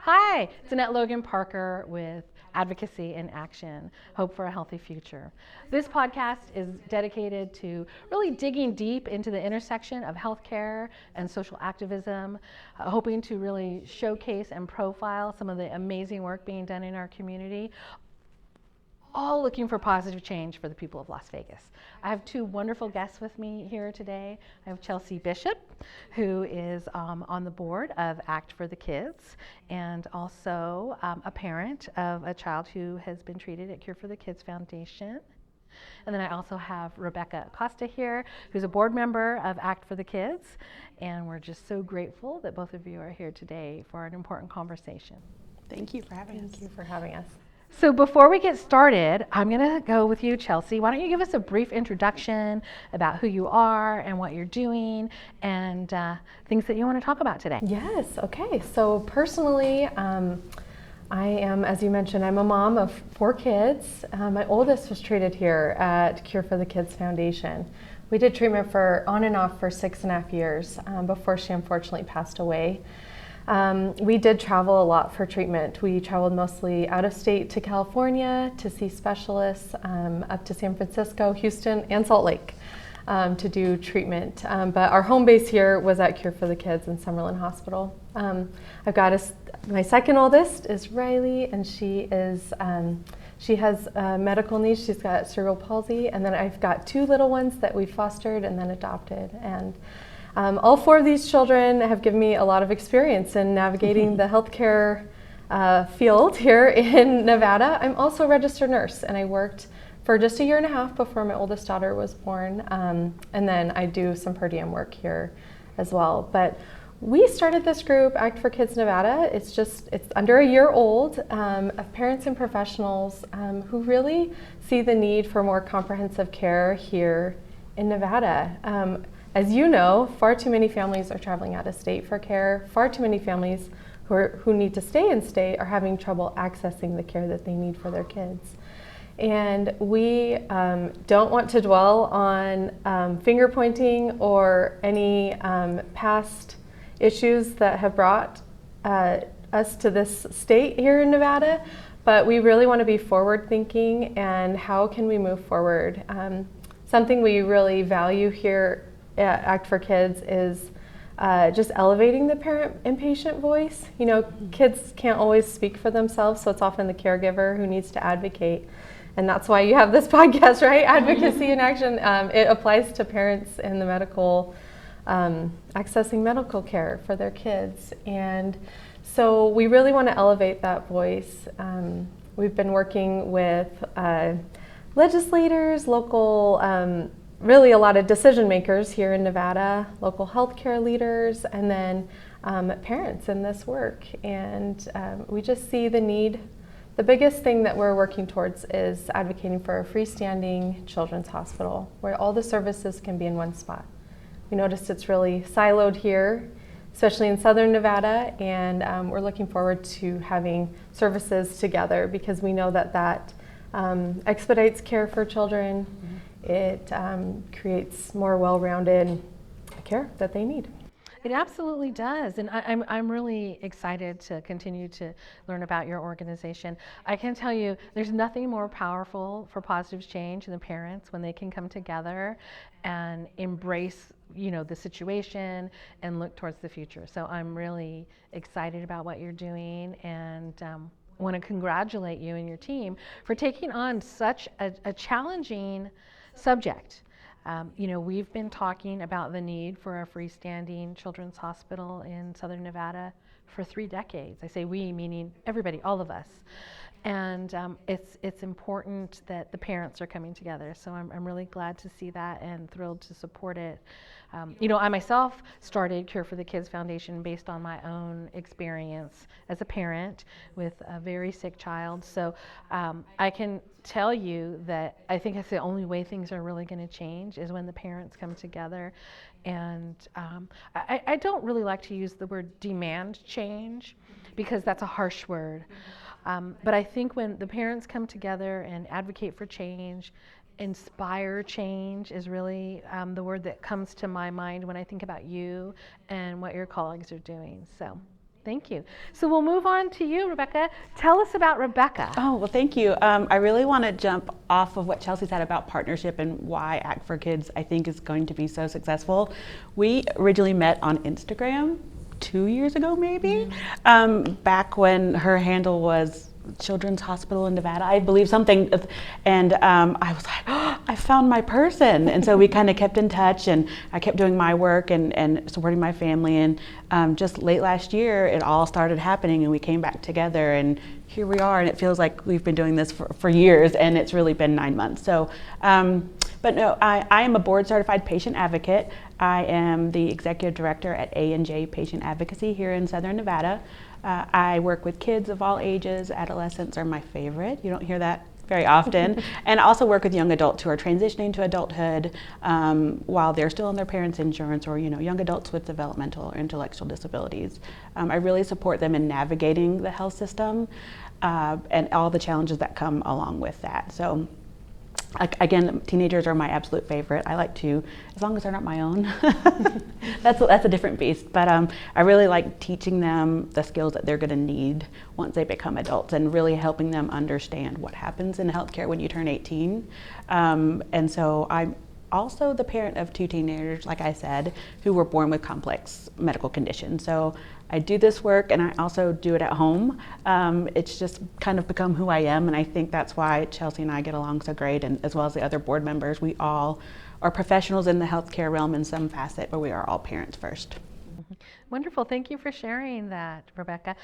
Hi, it's Annette Logan-Parker with Advocacy in Action, Hope for a Healthy Future. This podcast is dedicated to really digging deep into the intersection of healthcare and social activism, hoping to really showcase and profile some of the amazing work being done in our community, all looking for positive change for the people of Las Vegas. I have two wonderful guests with me here today. I have Chelsea Bishop, who is on the board of Act4TheKids, and also a parent of a child who has been treated at Cure4the Kids Foundation. And then I also have Rebecca Acosta here, who's a board member of Act4TheKids, and we're just so grateful that both of you are here today for an important conversation. Thank you for having us. Thank you for having us. So before we get started, I'm going to go with you, Chelsea. Why don't you give us a brief introduction about who you are and what you're doing and things that you want to talk about today? Yes, okay. So personally, I am, as you mentioned, I'm a mom of 4 kids. My oldest was treated here at Cure4the Kids Foundation. We did treatment for on and off for 6.5 years before she unfortunately passed away. We did travel a lot for treatment. We traveled mostly out of state to California to see specialists, up to San Francisco, Houston, and Salt Lake to do treatment. But our home base here was at Cure4the Kids in Summerlin Hospital. I've got my second oldest is Riley, and she has medical needs. She's got cerebral palsy, and then I've got 2 little ones that we fostered and then adopted. And all 4 of these children have given me a lot of experience in navigating the healthcare field here in Nevada. I'm also a registered nurse, and I worked for just 1.5 years before my oldest daughter was born, and then I do some per diem work here as well. But we started this group, Act4Kids Nevada. It's under 1 year old, of parents and professionals who really see the need for more comprehensive care here in Nevada. As you know, far too many families are traveling out of state for care. Far too many families who need to stay in state are having trouble accessing the care that they need for their kids. And we don't want to dwell on finger pointing or any past issues that have brought us to this state here in Nevada, but we really want to be forward thinking and how can we move forward. Something we really value here at Act4Kids is just elevating the parent and patient voice. You know, kids can't always speak for themselves, so it's often the caregiver who needs to advocate. And that's why you have this podcast, right? Advocacy in Action. It applies to parents in the medical, accessing medical care for their kids. And so we really want to elevate that voice. We've been working with legislators, local, really a lot of decision makers here in Nevada, local healthcare leaders, and then parents in this work. And we just see the need. The biggest thing that we're working towards is advocating for a freestanding children's hospital where all the services can be in one spot. We noticed it's really siloed here, especially in southern Nevada, and we're looking forward to having services together because we know that expedites care for children. It creates more well-rounded care that they need. It absolutely does, and I'm really excited to continue to learn about your organization. I can tell you there's nothing more powerful for positive change than parents when they can come together and embrace, the situation and look towards the future. So I'm really excited about what you're doing, and want to congratulate you and your team for taking on such a challenging subject. We've been talking about the need for a freestanding children's hospital in Southern Nevada for 3 decades. I say we, meaning everybody, all of us. And it's important that the parents are coming together. So I'm really glad to see that and thrilled to support it. I myself started Cure4the Kids Foundation based on my own experience as a parent with a very sick child. So I can tell you that I think it's the only way things are really going to change is when the parents come together. And I don't really like to use the word demand change because that's a harsh word. But I think when the parents come together and advocate for change, inspire change is really the word that comes to my mind when I think about you and what your colleagues are doing. So Thank you. So we'll move on to you, Rebecca. Tell us about Rebecca. Oh, well, thank you. I really want to jump off of what Chelsea said about partnership and why Act4Kids I think is going to be so successful. We originally met on Instagram 2 years ago, maybe, back when her handle was Children's Hospital in Nevada, I believe, something, and I was like, oh, I found my person. And so we kind of kept in touch, and I kept doing my work and supporting my family, and just late last year it all started happening and we came back together, and here we are, and it feels like we've been doing this for years, and it's really been 9 months. So but no, I am a board certified patient advocate. I am the executive director at A&J Patient Advocacy here in Southern Nevada. I work with kids of all ages. Adolescents are my favorite. You don't hear that very often. And I also work with young adults who are transitioning to adulthood while they're still on their parents' insurance, or young adults with developmental or intellectual disabilities. I really support them in navigating the health system and all the challenges that come along with that. So again, teenagers are my absolute favorite. I like to, as long as they're not my own, that's a different beast. But I really like teaching them the skills that they're going to need once they become adults, and really helping them understand what happens in healthcare when you turn 18. And so I'm also the parent of 2 teenagers, like I said, who were born with complex medical conditions. So I do this work, and I also do it at home. It's just kind of become who I am, and I think that's why Chelsea and I get along so great, and as well as the other board members. We all are professionals in the healthcare realm in some facet, but we are all parents first. Wonderful. Thank you for sharing that, Rebecca.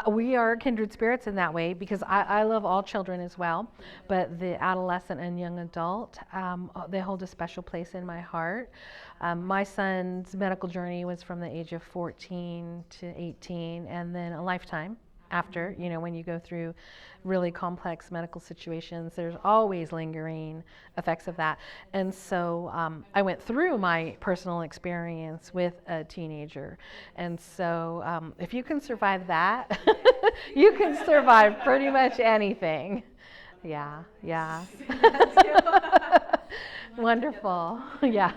We are kindred spirits in that way, because I love all children as well, but the adolescent and young adult, they hold a special place in my heart. My son's medical journey was from the age of 14 to 18, and then a lifetime after. When you go through really complex medical situations, there's always lingering effects of that. And so I went through my personal experience with a teenager. And so if you can survive that, you can survive pretty much anything. Yeah. Wonderful. Yeah.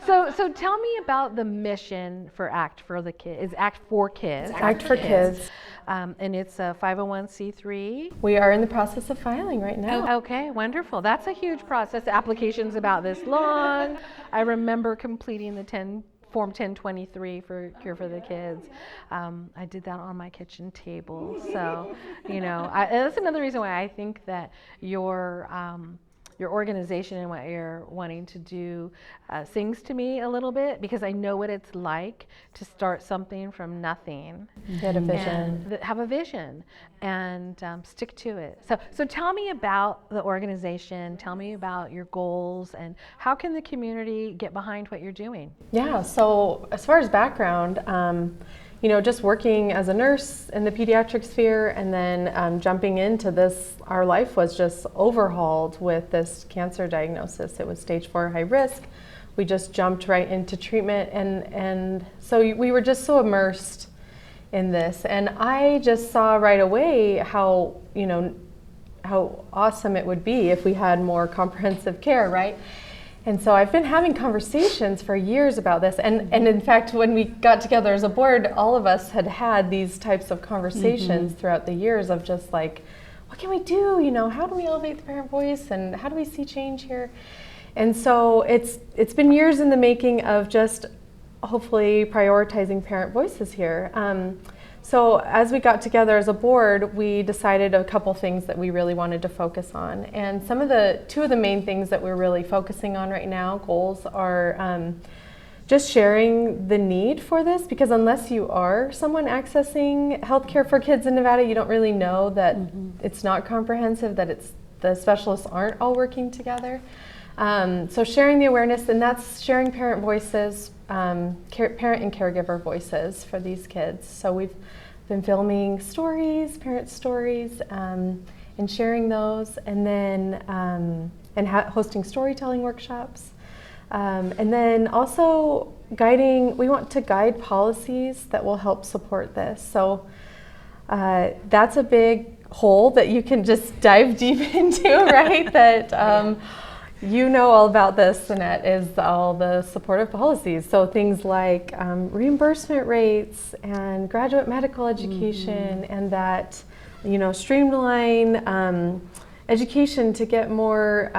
So tell me about the mission for Act4TheKids. Is Act4Kids? Act4Kids. And it's a 501c3. We are in the process of filing right now. Okay, wonderful. That's a huge process. The application's about this long. I remember completing the Form 1023 for Cure for the Kids. I did that on my kitchen table. So, that's another reason why I think that your organization and what you're wanting to do sings to me a little bit, because I know what it's like to start something from nothing. Get a vision. And have a vision and stick to it. So tell me about the organization, tell me about your goals, and how can the community get behind what you're doing? Yeah, so as far as background, just working as a nurse in the pediatric sphere, and then jumping into this, our life was just overhauled with this cancer diagnosis. It was stage 4 high risk. We just jumped right into treatment, and so we were just so immersed in this. And I just saw right away how awesome it would be if we had more comprehensive care, right? And so I've been having conversations for years about this, and in fact, when we got together as a board, all of us had these types of conversations throughout the years of just like, what can we do? How do we elevate the parent voice, and how do we see change here? And so it's been years in the making of just hopefully prioritizing parent voices here. So as we got together as a board, we decided a couple things that we really wanted to focus on. And two of the main things that we're really focusing on right now, goals, are just sharing the need for this, because unless you are someone accessing healthcare for kids in Nevada, you don't really know that it's not comprehensive, that the specialists aren't all working together. So sharing the awareness, and that's sharing parent voices, parent and caregiver voices for these kids. So we've been filming parent stories, and sharing those, and then hosting storytelling workshops. And then also we want to guide policies that will help support this. So that's a big hole that you can just dive deep into, right? That You know all about this, Annette, is all the supportive policies. So things like reimbursement rates and graduate medical education, and that, you know, streamline education to get more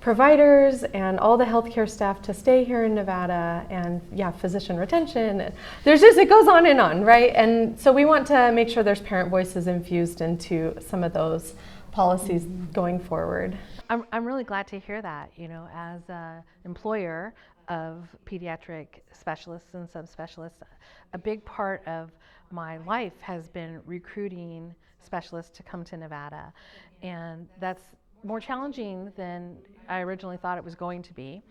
providers and all the healthcare staff to stay here in Nevada, and physician retention. There's just, it goes on and on, right? And so we want to make sure there's parent voices infused into some of those policies going forward. I'm really glad to hear that. You know, as an employer of pediatric specialists and subspecialists, a big part of my life has been recruiting specialists to come to Nevada, and that's more challenging than I originally thought it was going to be.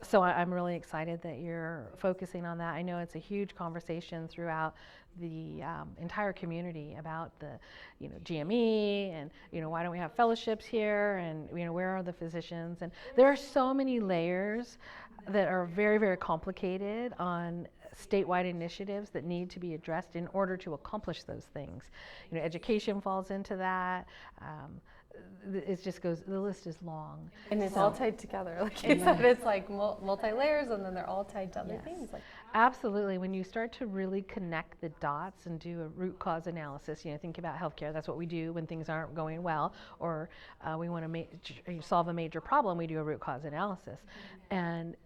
So I'm really excited that you're focusing on that. I know it's a huge conversation throughout the entire community about the, you know, GME, and, you know, why don't we have fellowships here, and, you know, where are the physicians? And there are so many layers that are very, very complicated on statewide initiatives that need to be addressed in order to accomplish those things. You know, education falls into that. It just goes, the list is long. And it's all tied together. Like you said, it's like multi-layers, and then they're all tied to other things. Like, absolutely. When you start to really connect the dots and do a root cause analysis, you know, think about healthcare. That's what we do when things aren't going well, or we want to solve a major problem. We do a root cause analysis. And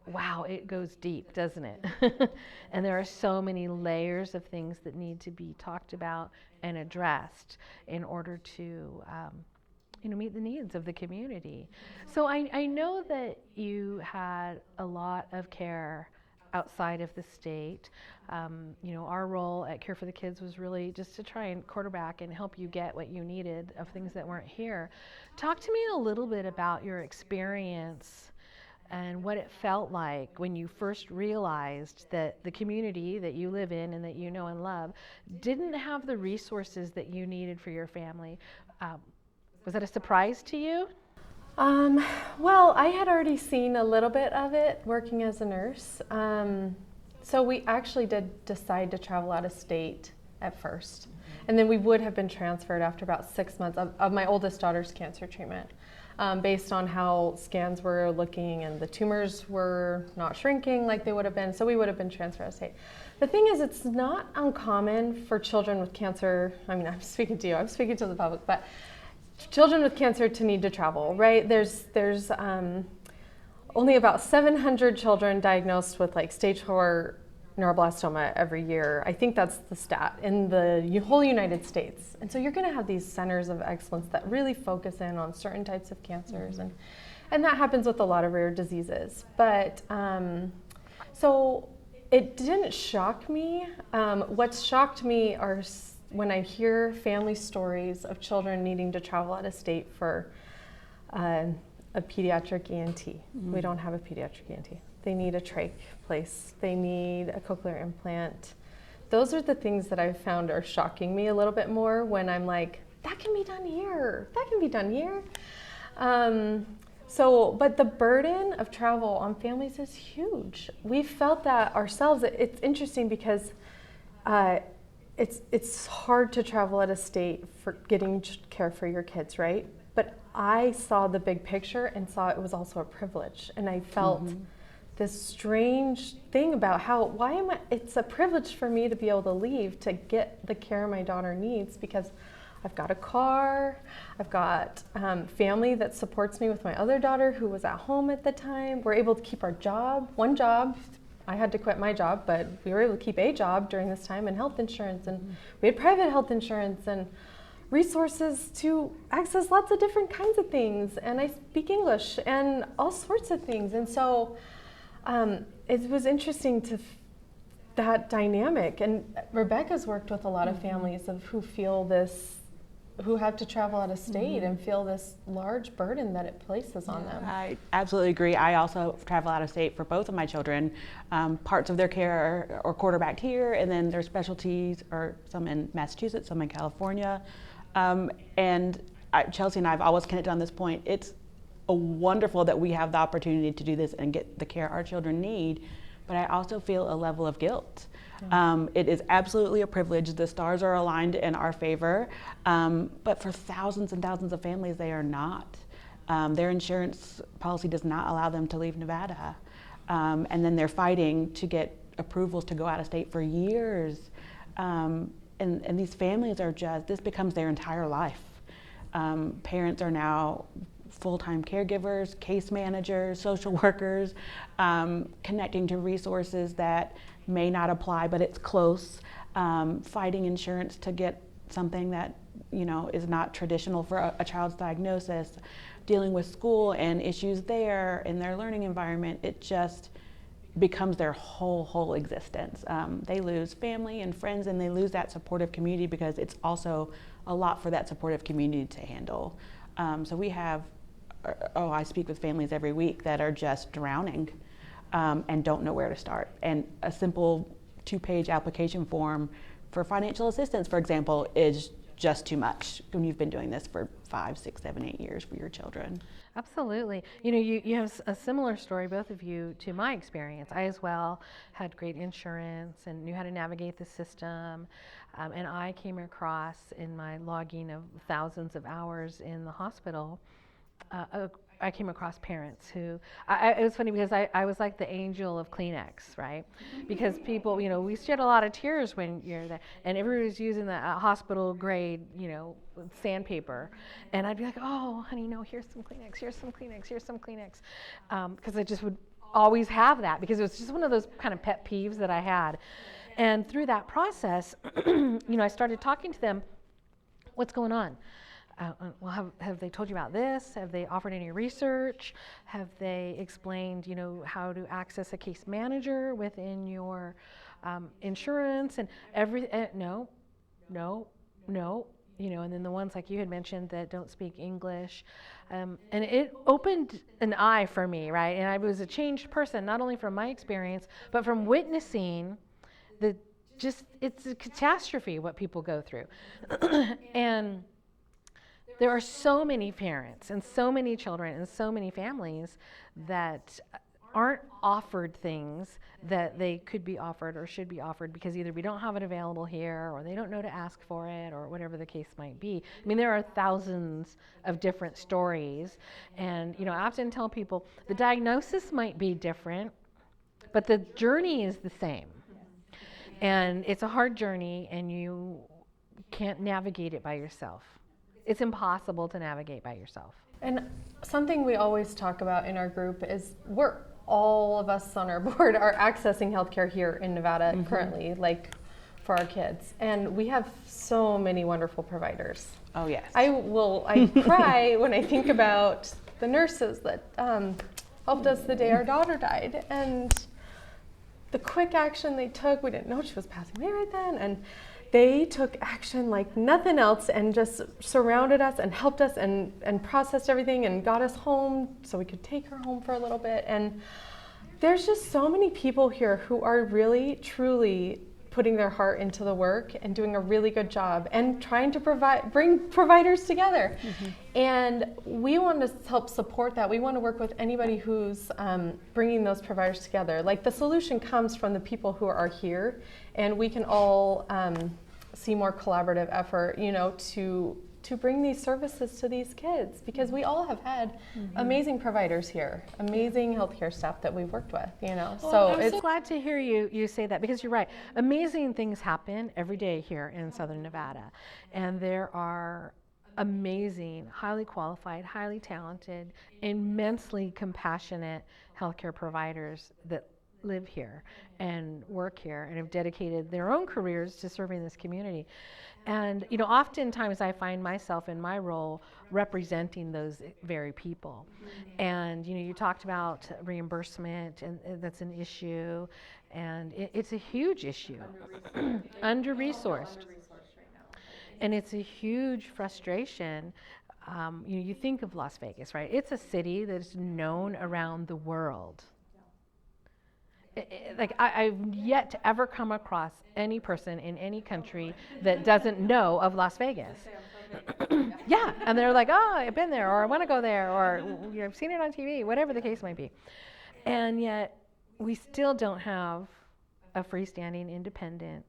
wow, it goes deep, doesn't it? And there are so many layers of things that need to be talked about and addressed in order to, you know, meet the needs of the community. So I know that you had a lot of care outside of the state. You know, our role at Care for the Kids was really just to try and quarterback and help you get what you needed of things that weren't here. Talk to me a little bit about your experience and what it felt like when you first realized that the community that you live in and that you know and love didn't have the resources that you needed for your family. Was that a surprise to you? Well, I had already seen a little bit of it working as a nurse. So we actually did decide to travel out of state at first. And then we would have been transferred after about 6 months of my oldest daughter's cancer treatment. Based on how scans were looking, and the tumors were not shrinking like they would have been, so we would have been transferred out of state. The thing is, it's not uncommon for children with cancer, I mean, I'm speaking to you, I'm speaking to the public, but children with cancer to need to travel, right? There's only about 700 children diagnosed with like stage 4 neuroblastoma every year. I think that's the stat in the whole United States. And so you're going to have these centers of excellence that really focus in on certain types of cancers, and that happens with a lot of rare diseases. But so it didn't shock me. What shocked me are when I hear family stories of children needing to travel out of state for a pediatric ENT. We don't have a pediatric ENT. They need a trach place. They need a cochlear implant. Those are the things that I've found are shocking me a little bit more when I'm like, that can be done here. That can be done here. But the burden of travel on families is huge. We felt that ourselves. It's interesting because it's hard to travel out of state for getting care for your kids, right? But I saw the big picture and saw it was also a privilege, and I felt this strange thing about it's a privilege for me to be able to leave to get the care my daughter needs, because I've got a car, I've got family that supports me with my other daughter who was at home at the time. We're able to keep our job, one job. I had to quit my job, but we were able to keep a job during this time, and health insurance, and we had private health insurance and resources to access lots of different kinds of things. And I speak English and all sorts of things. And so it was interesting to that dynamic. And Rebecca's worked with a lot of families who feel this, who have to travel out of state and feel this large burden that it places on them. I absolutely agree. I also travel out of state for both of my children. Parts of their care are quarterbacked here, and then their specialties are some in Massachusetts, some in California. Chelsea and I have always connected on this point. It's wonderful that we have the opportunity to do this and get the care our children need, but I also feel a level of guilt. It is absolutely a privilege. The stars are aligned in our favor, but for thousands and thousands of families, they are not. Their insurance policy does not allow them to leave Nevada. And then they're fighting to get approvals to go out of state for years. And these families are this becomes their entire life. Parents are now full-time caregivers, case managers, social workers, connecting to resources that may not apply, but it's close, fighting insurance to get something that is not traditional for a child's diagnosis, dealing with school and issues there in their learning environment. It just becomes their whole existence. They lose family and friends, and they lose that supportive community because it's also a lot for that supportive community to handle. So we have, I speak with families every week that are just drowning and don't know where to start. And a simple 2-page application form for financial assistance, for example, is just too much when you've been doing this for 5, 6, 7, 8 years for your children. Absolutely. You have a similar story, both of you, to my experience. I as well had great insurance and knew how to navigate the system. And I came across, in my logging of thousands of hours in the hospital, I came across parents who, it was funny because I was like the angel of Kleenex, right? Because people, we shed a lot of tears when you're there, and everybody was using the hospital grade, sandpaper. And I'd be like, oh, honey, no, here's some Kleenex, here's some Kleenex, here's some Kleenex. Because I just would always have that, because it was just one of those kind of pet peeves that I had. And through that process, I started talking to them, what's going on? Well, have they told you about this? Have they offered any research? Have they explained, how to access a case manager within your insurance? And no. And then the ones like you had mentioned that don't speak English. And it opened an eye for me, right? And I was a changed person, not only from my experience, but from witnessing it's a catastrophe what people go through. And there are so many parents and so many children and so many families that aren't offered things that they could be offered or should be offered because either we don't have it available here or they don't know to ask for it or whatever the case might be. I mean, there are thousands of different stories. And, I often tell people the diagnosis might be different, but the journey is the same. And it's a hard journey, and you can't navigate it by yourself. It's impossible to navigate by yourself. And something we always talk about in our group is all of us on our board are accessing healthcare here in Nevada currently, like for our kids. And we have so many wonderful providers. Oh, yes. I cry when I think about the nurses that helped us the day our daughter died. And the quick action they took, we didn't know she was passing away right then. And they took action like nothing else and just surrounded us and helped us and processed everything and got us home so we could take her home for a little bit. And there's just so many people here who are really, truly putting their heart into the work and doing a really good job and trying to bring providers together. And we want to help support that. We want to work with anybody who's bringing those providers together. Like, the solution comes from the people who are here, and we can all see more collaborative effort, to bring these services to these kids, because we all have had amazing providers here, amazing healthcare staff that we've worked with, So I'm so glad to hear you say that, because you're right. Amazing things happen every day here in Southern Nevada, and there are amazing, highly qualified, highly talented, immensely compassionate healthcare providers that live here and work here and have dedicated their own careers to serving this community. And oftentimes I find myself in my role representing those very people. And you talked about reimbursement, and that's an issue, and it's a huge issue. Under-resourced. And it's a huge frustration. You think of Las Vegas, right? It's a city that's known around the world. I've yet to ever come across any person in any country that doesn't know of Las Vegas. Yeah, and they're like, oh, I've been there, or I want to go there, or I've seen it on TV, whatever the case might be. And yet, we still don't have a freestanding, independent,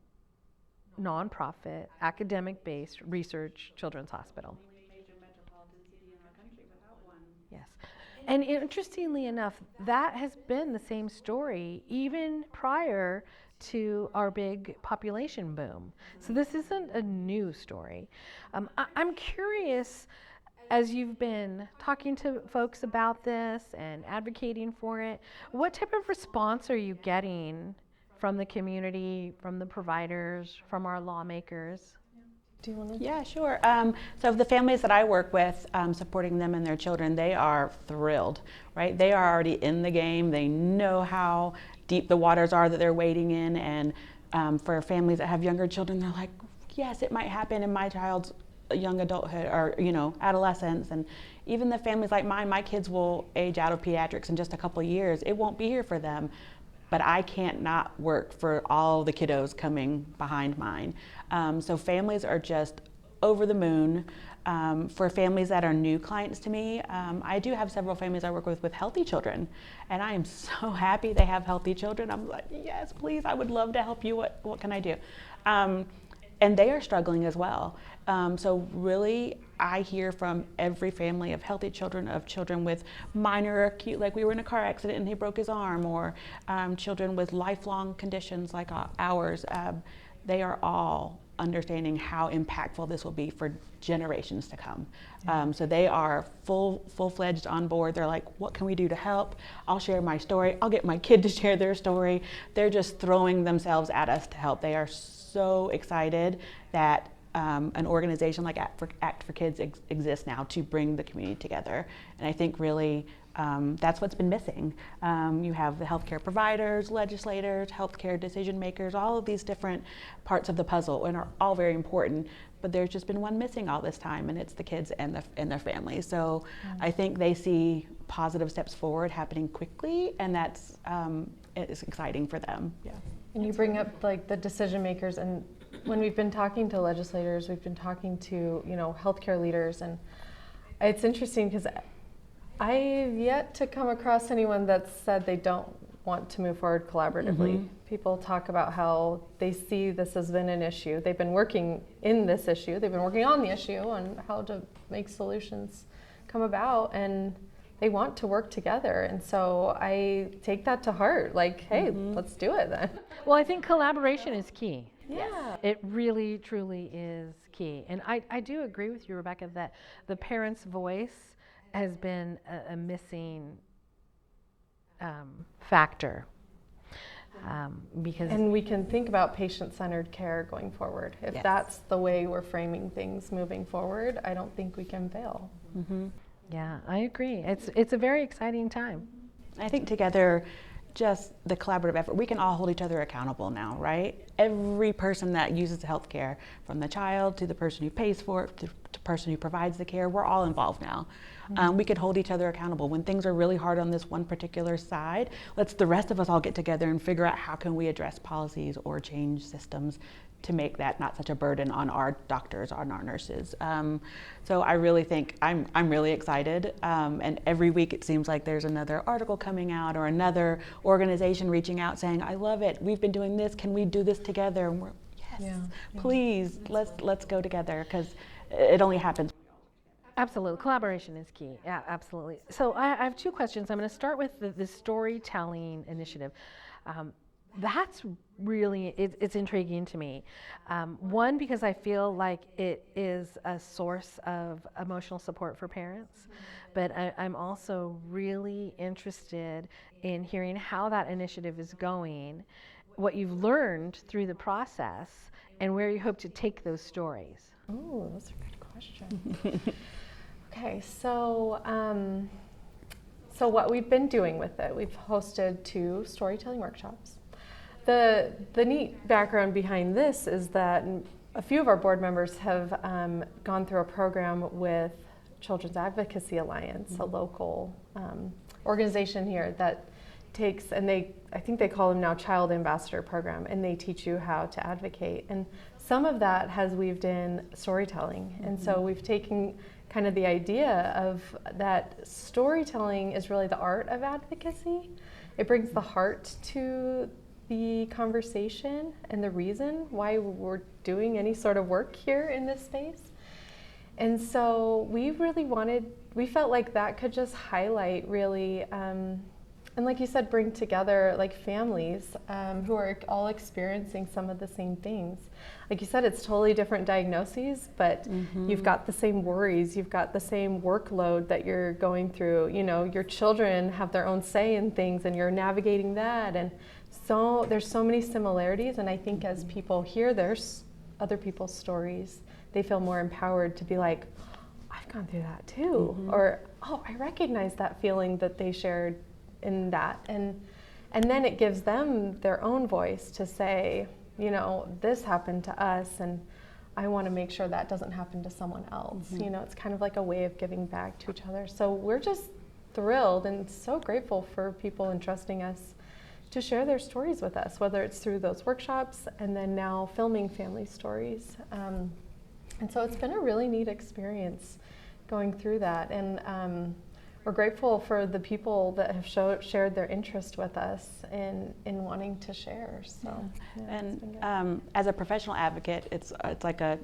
nonprofit, academic-based research children's hospital. Major metropolitan city in our country without one. Yeah. And interestingly enough, that has been the same story even prior to our big population boom. So this isn't a new story. I'm curious, as you've been talking to folks about this and advocating for it, what type of response are you getting from the community, from the providers, from our lawmakers? Do you want to? Yeah, sure. So the families that I work with, supporting them and their children, they are thrilled, right? They are already in the game. They know how deep the waters are that they're wading in. And for families that have younger children, they're like, yes, it might happen in my child's young adulthood or, adolescence. And even the families like mine, my kids will age out of pediatrics in just a couple of years. It won't be here for them. But I can't not work for all the kiddos coming behind mine. So families are just over the moon. For families that are new clients to me, I do have several families I work with healthy children. And I am so happy they have healthy children. I'm like, yes, please, I would love to help you. What can I do? And they are struggling as well. So really, I hear from every family of healthy children, of children with minor acute, like we were in a car accident and he broke his arm, or children with lifelong conditions like ours. They are all understanding how impactful this will be for generations to come. So they are full-fledged on board. They're like, what can we do to help? I'll share my story. I'll get my kid to share their story. They're just throwing themselves at us to help. They are so excited that an organization like Act4Kids exists now to bring the community together. And I think really that's what's been missing. You have the healthcare providers, legislators, healthcare decision makers, all of these different parts of the puzzle, and are all very important. But there's just been one missing all this time, and it's the kids and their families. So I think they see positive steps forward happening quickly, and that's it's exciting for them. Yeah. And you bring up like the decision makers, and when we've been talking to legislators, we've been talking to healthcare leaders, and it's interesting because I've yet to come across anyone that said they don't want to move forward collaboratively. Mm-hmm. People talk about how they see this has been an issue. They've been working in this issue. They've been working on the issue on how to make solutions come about, and they want to work together. And so I take that to heart, like, hey, let's do it then. Well, I think collaboration is key. Yeah. It really, truly is key. And I do agree with you, Rebecca, that the parents' voice has been a missing factor. Because and we can think about patient-centered care going forward. If that's the way we're framing things moving forward, I don't think we can fail. Mm-hmm. Yeah, I agree. It's a very exciting time. I think together, just the collaborative effort, we can all hold each other accountable now, right? Every person that uses healthcare, from the child to the person who pays for it, to the person who provides the care, we're all involved now. We can hold each other accountable. When things are really hard on this one particular side, let's the rest of us all get together and figure out how can we address policies or change systems to make that not such a burden on our doctors, on our nurses. So I really think I'm really excited. And every week it seems like there's another article coming out or another organization reaching out saying, I love it. We've been doing this. Can we do this together? And we're, yes, please, let's go together, because it only happens. Absolutely. Collaboration is key. Yeah, absolutely. So I have two questions. I'm going to start with the storytelling initiative. That's really, it's intriguing to me. One, because I feel like it is a source of emotional support for parents, but I'm also really interested in hearing how that initiative is going, what you've learned through the process, and where you hope to take those stories. Oh, that's a good question. Okay, so what we've been doing with it, we've hosted 2 storytelling workshops. The neat background behind this is that a few of our board members have gone through a program with Children's Advocacy Alliance, a local organization here that takes, and I think they call them now Child Ambassador Program, and they teach you how to advocate. And some of that has weaved in storytelling. And so we've taken kind of the idea of that storytelling is really the art of advocacy. It brings the heart to the conversation and the reason why we're doing any sort of work here in this space. And so we felt like that could just highlight really, and like you said, bring together like families who are all experiencing some of the same things. Like you said, it's totally different diagnoses, but you've got the same worries, you've got the same workload that you're going through. You know, your children have their own say in things and you're navigating that. And so there's so many similarities, and I think as people hear other people's stories, they feel more empowered to be like, I've gone through that too, or oh, I recognize that feeling that they shared in that, and then it gives them their own voice to say, you know, this happened to us, and I want to make sure that doesn't happen to someone else. You know, it's kind of like a way of giving back to each other. So we're just thrilled and so grateful for people entrusting us to share their stories with us, whether it's through those workshops and then now filming family stories. And so it's been a really neat experience going through that. And we're grateful for the people that have shared their interest with us in wanting to share. So, and as a professional advocate, it's like a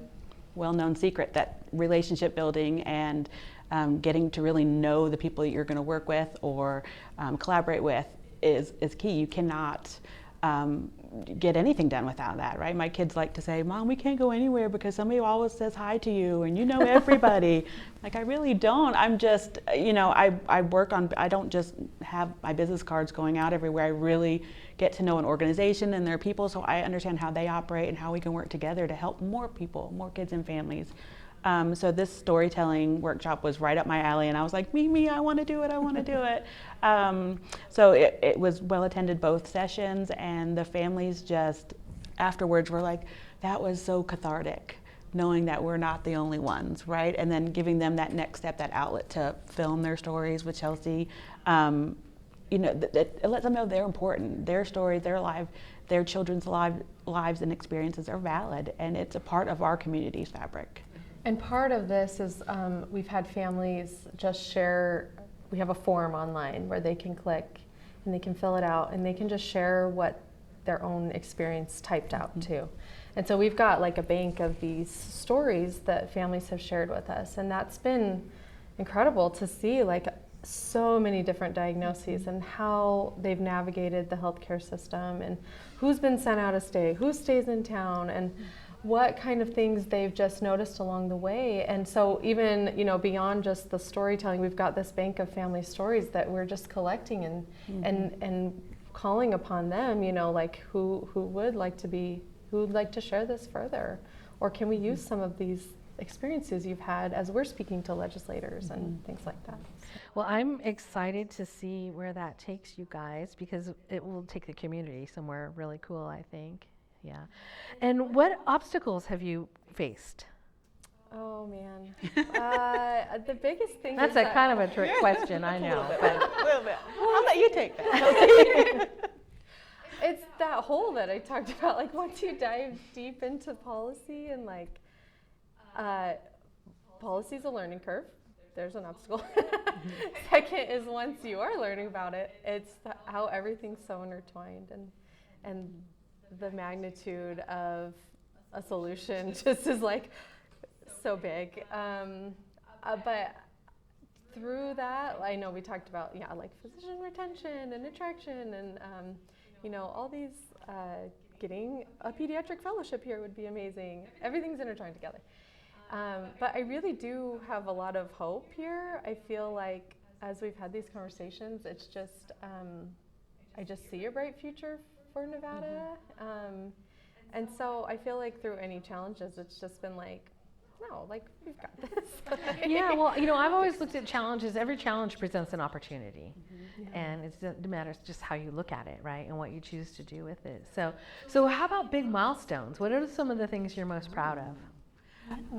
well-known secret that relationship building and getting to really know the people that you're going to work with or collaborate with is key. You cannot get anything done without that, right? My kids like to say, Mom, we can't go anywhere because somebody always says hi to you and you know everybody. Like, I really don't. I'm just, you know, I don't just have my business cards going out everywhere. I really get to know an organization and their people, so I understand how they operate and how we can work together to help more people, more kids and families. So this storytelling workshop was right up my alley, and I was like, me, I want to do it, I want to do it. So it was well attended both sessions, and the families just afterwards were like, that was so cathartic, knowing that we're not the only ones, right? And then giving them that next step, that outlet to film their stories with Chelsea. You know, it lets them know they're important. Their stories, their life, their children's lives and experiences are valid, and it's a part of our community's fabric. And part of this is we've had families just share, we have a form online where they can click and they can fill it out and they can just share what their own experience typed out too. And so we've got like a bank of these stories that families have shared with us, and that's been incredible to see, like so many different diagnoses and how they've navigated the healthcare system and who's been sent out of state, who stays in town, and what kind of things they've just noticed along the way. And so even, you know, beyond just the storytelling, we've got this bank of family stories that we're just collecting and calling upon them, you know, like who would like to share this further, or can we use some of these experiences you've had as we're speaking to legislators and things like that. Well, I'm excited to see where that takes you guys, because it will take the community somewhere really cool, I think. Yeah. And what obstacles have you faced? Oh man, the biggest thing. That's is kind of a trick question, I know. A little bit. I'll let you take that. It's that hole that I talked about. Like once you dive deep into policy and like, policy's a learning curve. There's an obstacle. Second is once you are learning about it, it's how everything's so intertwined and the magnitude of a solution just is like so big. But through that, I know we talked about, like physician retention and attraction and, all these, getting a pediatric fellowship here would be amazing. Everything's intertwined together. But I really do have a lot of hope here. I feel like as we've had these conversations, it's just, I just see a bright future for Nevada. And so I feel like through any challenges, it's just been like, no, like we've got this. Yeah, well, I've always looked at challenges. Every challenge presents an opportunity. And it matters just how you look at it, right? And what you choose to do with it. So how about big milestones? What are some of the things you're most proud of?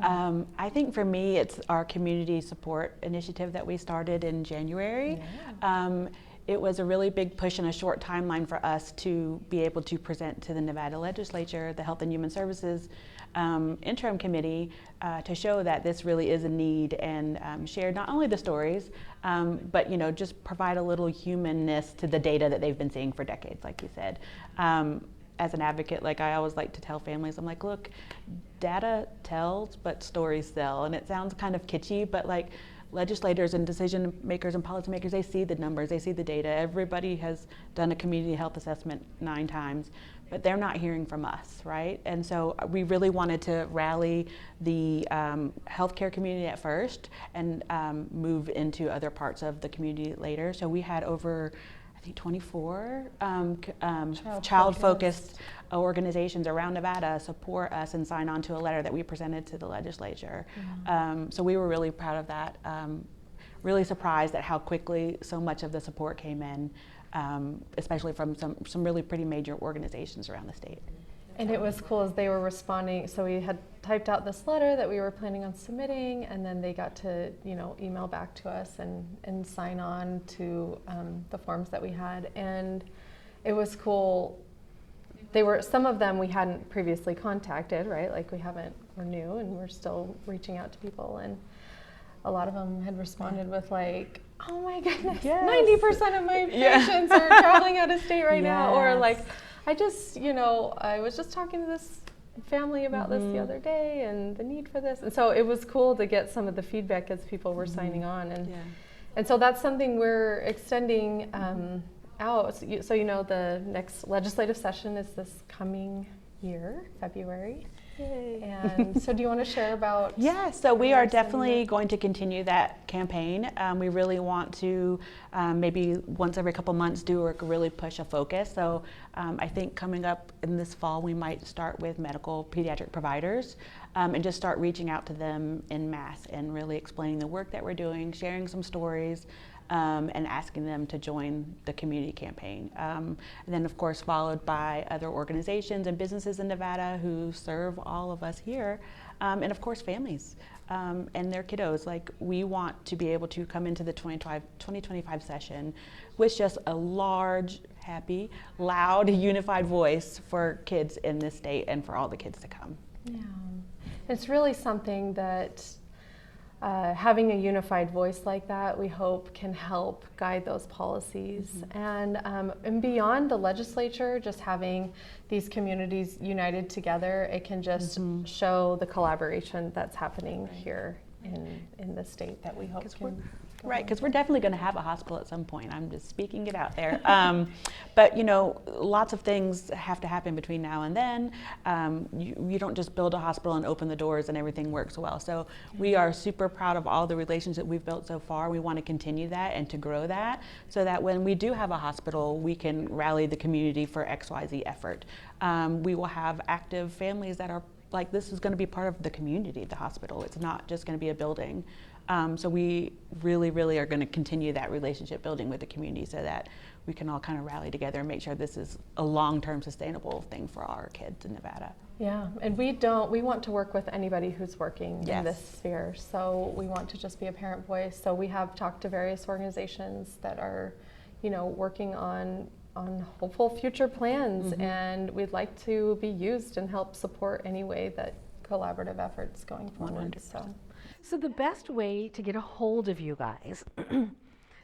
I think for me, it's our community support initiative that we started in January. Yeah. It was a really big push in a short timeline for us to be able to present to the Nevada legislature, the Health and Human Services interim committee, to show that this really is a need and share not only the stories, but just provide a little humanness to the data that they've been seeing for decades, like you said. as an advocate, like I always like to tell families, I'm like, look, data tells, but stories sell. And it sounds kind of kitschy, but like legislators and decision makers and policymakers, they see the numbers, they see the data. Everybody has done a community health assessment 9 times, but they're not hearing from us, right? And so we really wanted to rally the healthcare community at first and move into other parts of the community later. So we had over, I think 24 child-focused organizations around Nevada support us and sign on to a letter that we presented to the legislature. So we were really proud of that. Really surprised at how quickly so much of the support came in, especially from some really pretty major organizations around the state. And it was cool as they were responding. So we had typed out this letter that we were planning on submitting, and then they got to, email back to us and sign on to the forms that we had. And it was cool. Some of them we hadn't previously contacted, right? Like we're new and we're still reaching out to people. And a lot of them had responded with like, oh my goodness, yes. 90% of my patients are traveling out of state right now. Or like, I was just talking to this family about this the other day and the need for this. And so it was cool to get some of the feedback as people were signing on. And so that's something we're extending out. So the next legislative session is this coming year, February. Yay. And so do you want to share about? Yeah, so we are definitely going to continue that campaign. We really want to maybe once every couple months really push a focus. So I think coming up in this fall, we might start with medical pediatric providers and just start reaching out to them en masse and really explaining the work that we're doing, sharing some stories, and asking them to join the community campaign. And then of course followed by other organizations and businesses in Nevada who serve all of us here, and of course families and their kiddos. Like we want to be able to come into the 2025 session with just a large, happy, loud, unified voice for kids in this state and for all the kids to come. Yeah, it's really something that having a unified voice like that, we hope can help guide those policies. And beyond the legislature, just having these communities united together, it can just show the collaboration that's happening here in the state that we hope can. Right, because we're definitely going to have a hospital at some point. I'm just speaking it out there. But lots of things have to happen between now and then. You don't just build a hospital and open the doors and everything works well. So we are super proud of all the relationships we've built so far. We want to continue that and to grow that so that when we do have a hospital, we can rally the community for XYZ effort. We will have active families that are like, this is going to be part of the community, the hospital. It's not just going to be a building. So we really, really are going to continue that relationship building with the community so that we can all kind of rally together and make sure this is a long-term sustainable thing for our kids in Nevada. Yeah, and we want to work with anybody who's working in this sphere. So we want to just be a parent voice. So we have talked to various organizations that are, working on hopeful future plans, and we'd like to be used and help support any way that collaborative efforts going forward. 100%. So the best way to get a hold of you guys,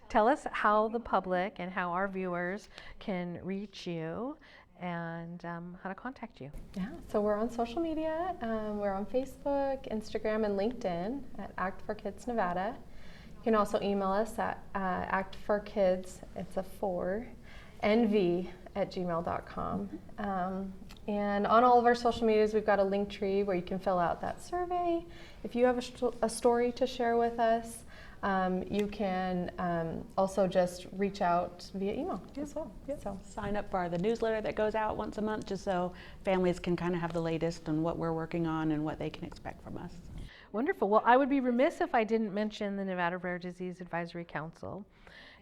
tell us how the public and how our viewers can reach you and how to contact you. Yeah, so we're on social media. We're on Facebook, Instagram, and LinkedIn at Act4Kids Nevada. You can also email us at Act4Kids, it's a 4, nv@gmail.com. And on all of our social medias, we've got a link tree where you can fill out that survey. If you have a story to share with us, you can also just reach out via email as well. So sign up for the newsletter that goes out once a month just so families can kind of have the latest on what we're working on and what they can expect from us. Wonderful. Well, I would be remiss if I didn't mention the Nevada Rare Disease Advisory Council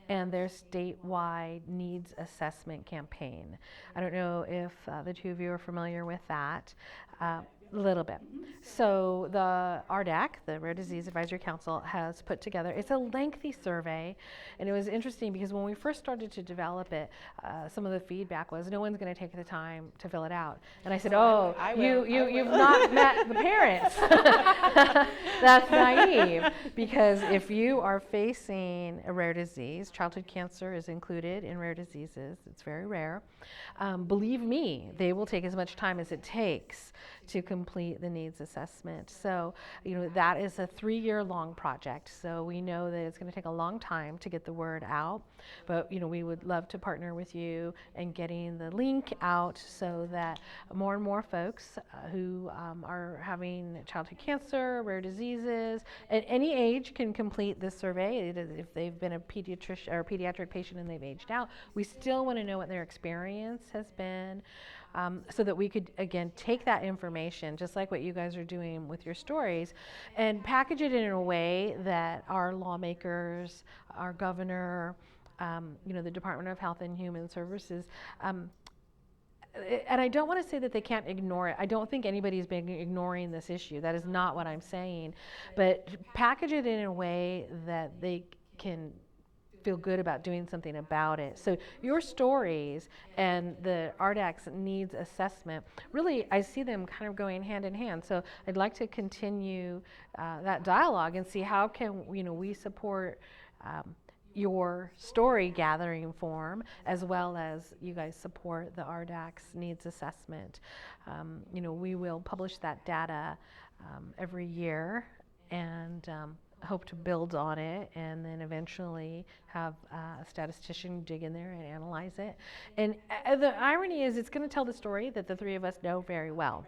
and their statewide needs assessment campaign. I don't know if the two of you are familiar with that. A little bit. So the RDAC, the Rare Disease Advisory Council, has put together, it's a lengthy survey, and it was interesting because when we first started to develop it, some of the feedback was, no one's going to take the time to fill it out. And I said, you've not met the parents. That's naive, because if you are facing a rare disease, childhood cancer is included in rare diseases, it's very rare. Believe me, they will take as much time as it takes to complete the needs assessment. So, that is a 3-year long project. So we know that it's going to take a long time to get the word out, but we would love to partner with you in getting the link out so that more and more folks who are having childhood cancer, rare diseases, at any age can complete this survey. If they've been a pediatrician or pediatric patient and they've aged out, we still want to know what their experience has been, so that we could, again, take that information, just like what you guys are doing with your stories, and package it in a way that our lawmakers, our governor, the Department of Health and Human Services, and I don't want to say that they can't ignore it. I don't think anybody's been ignoring this issue. That is not what I'm saying. But package it in a way that they can feel good about doing something about it. So your stories and the RDAC's needs assessment, really, I see them kind of going hand in hand. So I'd like to continue that dialogue and see how can we support your story gathering form, as well as you guys support the RDAC's needs assessment. We will publish that data every year, and hope to build on it, and then eventually have a statistician dig in there and analyze it. And the irony is, it's going to tell the story that the three of us know very well.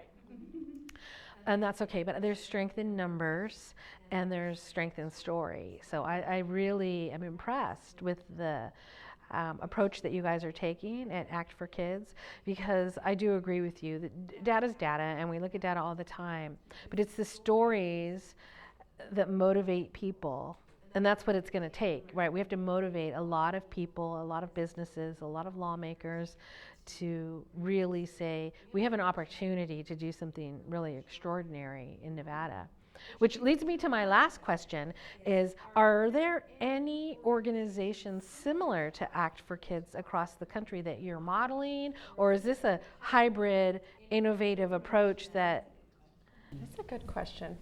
And that's okay, but there's strength in numbers and there's strength in story. So I really am impressed with the approach that you guys are taking at Act4Kids, because I do agree with you that data's data, and we look at data all the time, but it's the stories that motivate people. And that's what it's going to take, right? We have to motivate a lot of people, a lot of businesses, a lot of lawmakers to really say, we have an opportunity to do something really extraordinary in Nevada. Which leads me to my last question is, are there any organizations similar to Act4Kids across the country that you're modeling? Or is this a hybrid, innovative approach that... That's a good question.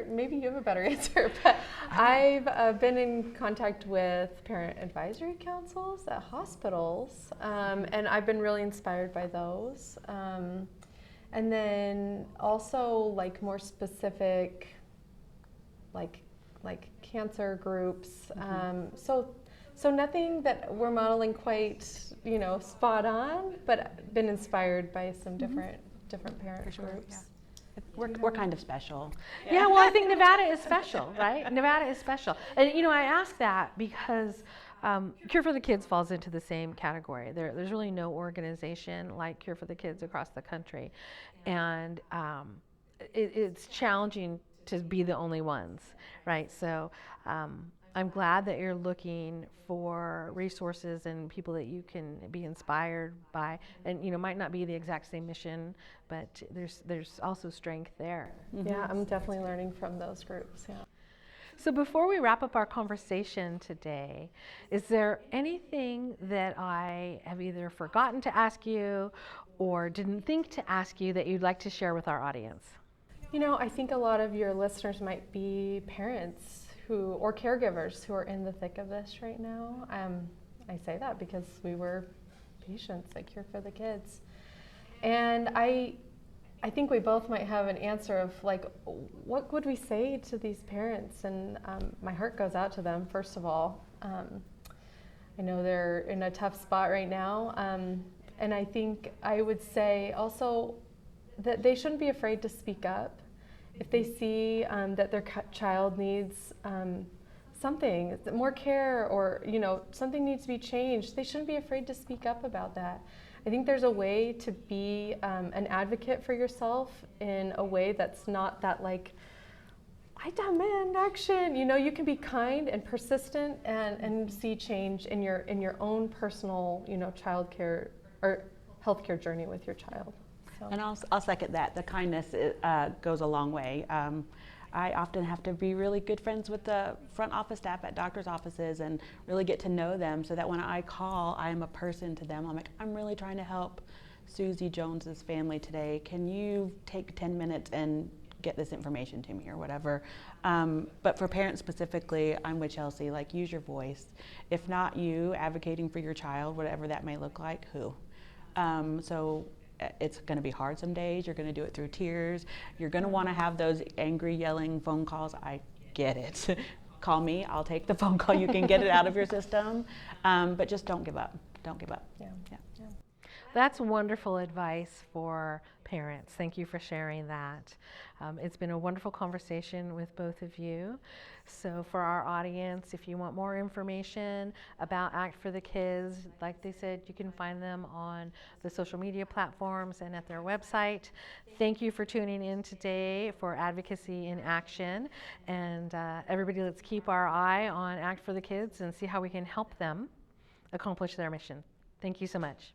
Maybe you have a better answer, but I've been in contact with parent advisory councils at hospitals, and I've been really inspired by those. And then also more specific, like cancer groups. So nothing that we're modeling quite, spot on, but been inspired by some different parent groups. Yeah. We're kind of special. Yeah, well, I think Nevada is special, right? Nevada is special. And, I ask that because Cure for the Kids falls into the same category. There's really no organization like Cure for the Kids across the country. And it's challenging to be the only ones, right? So I'm glad that you're looking for resources and people that you can be inspired by, and might not be the exact same mission, but there's also strength there. Mm-hmm. Yeah, I'm definitely learning from those groups. Yeah. So before we wrap up our conversation today, is there anything that I have either forgotten to ask you or didn't think to ask you that you'd like to share with our audience? I think a lot of your listeners might be parents or caregivers who are in the thick of this right now. I say that because we were patients at Cure for the Kids. And I think we both might have an answer of what would we say to these parents? And my heart goes out to them, first of all. I know they're in a tough spot right now. And I think I would say also that they shouldn't be afraid to speak up. If they see that their child needs something, more care, or something needs to be changed, they shouldn't be afraid to speak up about that. I think there's a way to be an advocate for yourself in a way that's not that I demand action. You can be kind and persistent and see change in your own personal child care or healthcare journey with your child. So. And I'll second that. The kindness goes a long way. I often have to be really good friends with the front office staff at doctor's offices and really get to know them so that when I call, I'm a person to them. I'm like, I'm really trying to help Susie Jones's family today. Can you take 10 minutes and get this information to me or whatever? But for parents specifically, I'm with Chelsea, like, use your voice. If not you advocating for your child, whatever that may look like, who? So it's going to be hard some days. You're going to do it through tears. You're going to want to have those angry, yelling phone calls. I get it. Call me. I'll take the phone call. You can get it out of your system. But just don't give up. Don't give up. Yeah. Yeah. Yeah. That's wonderful advice for parents. Thank you for sharing that. It's been a wonderful conversation with both of you. So for our audience, if you want more information about Act for the Kids, like they said, you can find them on the social media platforms and at their website. Thank you for tuning in today for Advocacy in Action. And everybody, let's keep our eye on Act for the Kids and see how we can help them accomplish their mission. Thank you so much.